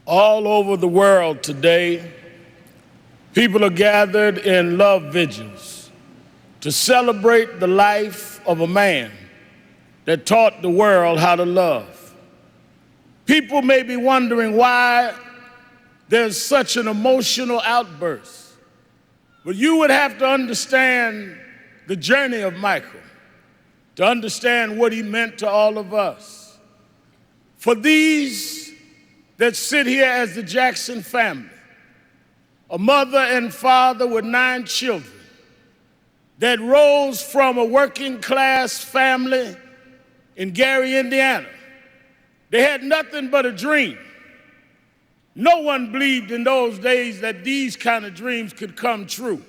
All over the world today, people are gathered in love vigils to celebrate the life of a man that taught the world how to love. People may be wondering why there's such an emotional outburst, but you would have to understand the journey of Michael to understand what he meant to all of us. For these that sit here as the Jackson family, a mother and father with 9 children that rose from a working class family in Gary, Indiana. They had nothing but a dream. No one believed in those days that these kind of dreams could come true.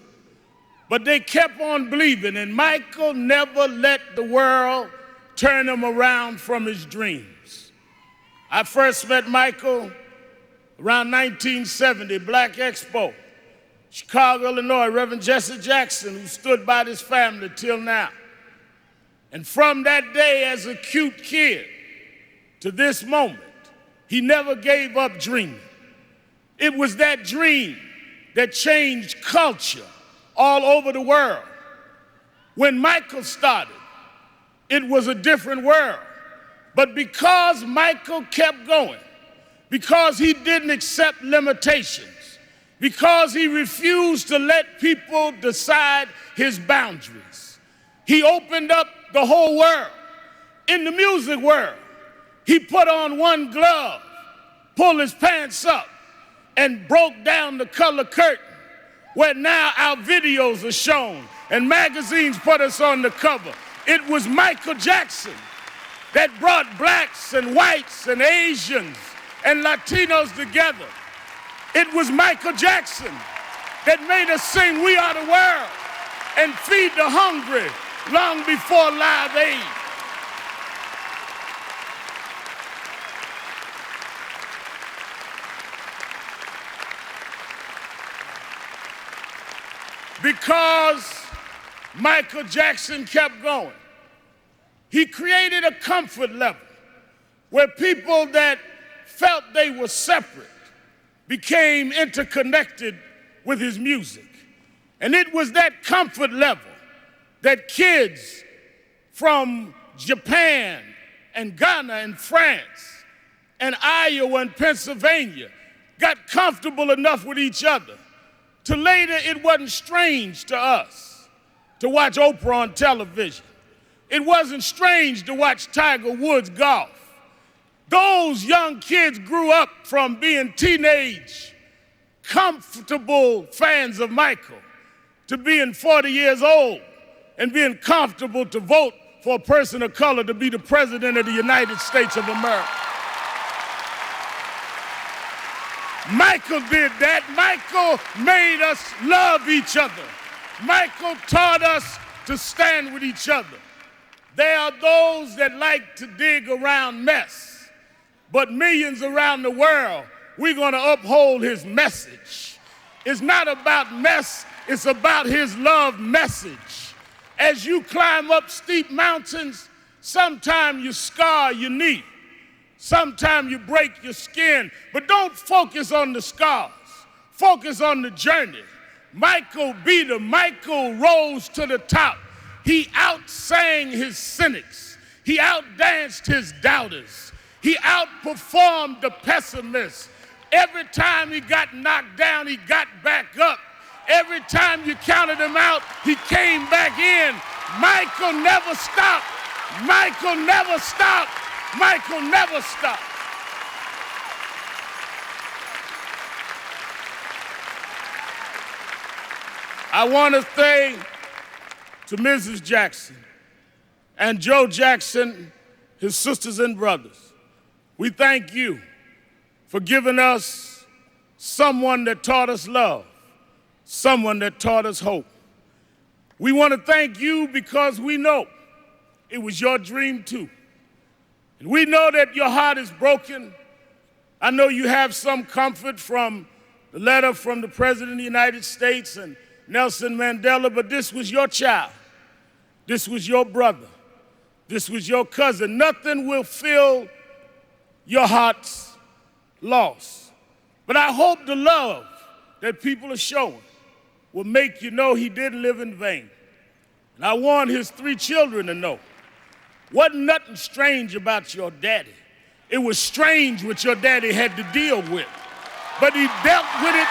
But they kept on believing, and Michael never let the world turn him around from his dreams. I first met Michael around 1970, Black Expo, Chicago, Illinois, Reverend Jesse Jackson, who stood by this family till now. And from that day as a cute kid to this moment, he never gave up dreaming. It was that dream that changed culture all over the world. When Michael started, it was a different world. But because Michael kept going, because he didn't accept limitations, because he refused to let people decide his boundaries, he opened up the whole world. In the music world, he put on one glove, pulled his pants up, and broke down the color curtain, where now our videos are shown and magazines put us on the cover. It was Michael Jackson that brought blacks and whites and Asians and Latinos together. It was Michael Jackson that made us sing "We Are the World" and feed the hungry long before Live Aid. Because Michael Jackson kept going, he created a comfort level where people that felt they were separate became interconnected with his music. And it was that comfort level that kids from Japan and Ghana and France and Iowa and Pennsylvania got comfortable enough with each other to later it wasn't strange to us to watch Oprah on television. It wasn't strange to watch Tiger Woods golf. Those young kids grew up from being teenage, comfortable fans of Michael to being 40 years old and being comfortable to vote for a person of color to be the president of the United States of America. Michael did that. Michael made us love each other. Michael taught us to stand with each other. There are those that like to dig around mess, but millions around the world, we're going to uphold his message. It's not about mess, it's about his love message. As you climb up steep mountains, sometimes you scar your knee, sometimes you break your skin, but don't focus on the scars, focus on the journey. Michael beat him. Michael rose to the top. He outsang his cynics. He outdanced his doubters. He outperformed the pessimists. Every time he got knocked down, he got back up. Every time you counted him out, he came back in. Michael never stopped. Michael never stopped. Michael never stopped. I want to say to Mrs. Jackson and Joe Jackson, his sisters and brothers, we thank you for giving us someone that taught us love, someone that taught us hope. We want to thank you because we know it was your dream too. And we know that your heart is broken. I know you have some comfort from the letter from the President of the United States and Nelson Mandela, but this was your child. This was your brother. This was your cousin. Nothing will fill your heart's loss But I hope the love that people are showing will make you know he didn't live in vain. And I want his 3 children to know, wasn't nothing strange about your daddy. It was strange what your daddy had to deal with. But he dealt with it.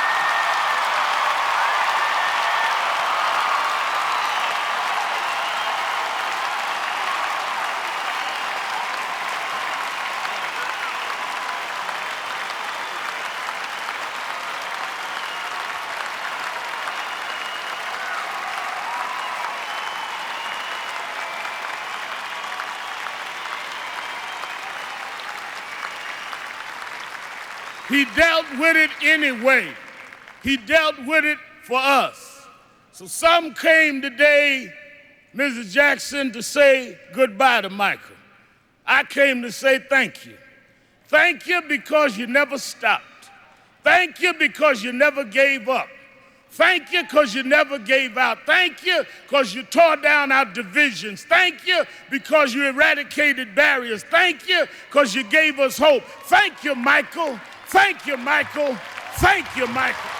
He dealt with it anyway. He dealt with it for us. So some came today, Mrs. Jackson, to say goodbye to Michael. I came to say thank you. Thank you because you never stopped. Thank you because you never gave up. Thank you because you never gave out. Thank you because you tore down our divisions. Thank you because you eradicated barriers. Thank you because you gave us hope. Thank you, Michael. Thank you, Michael. Thank you, Michael.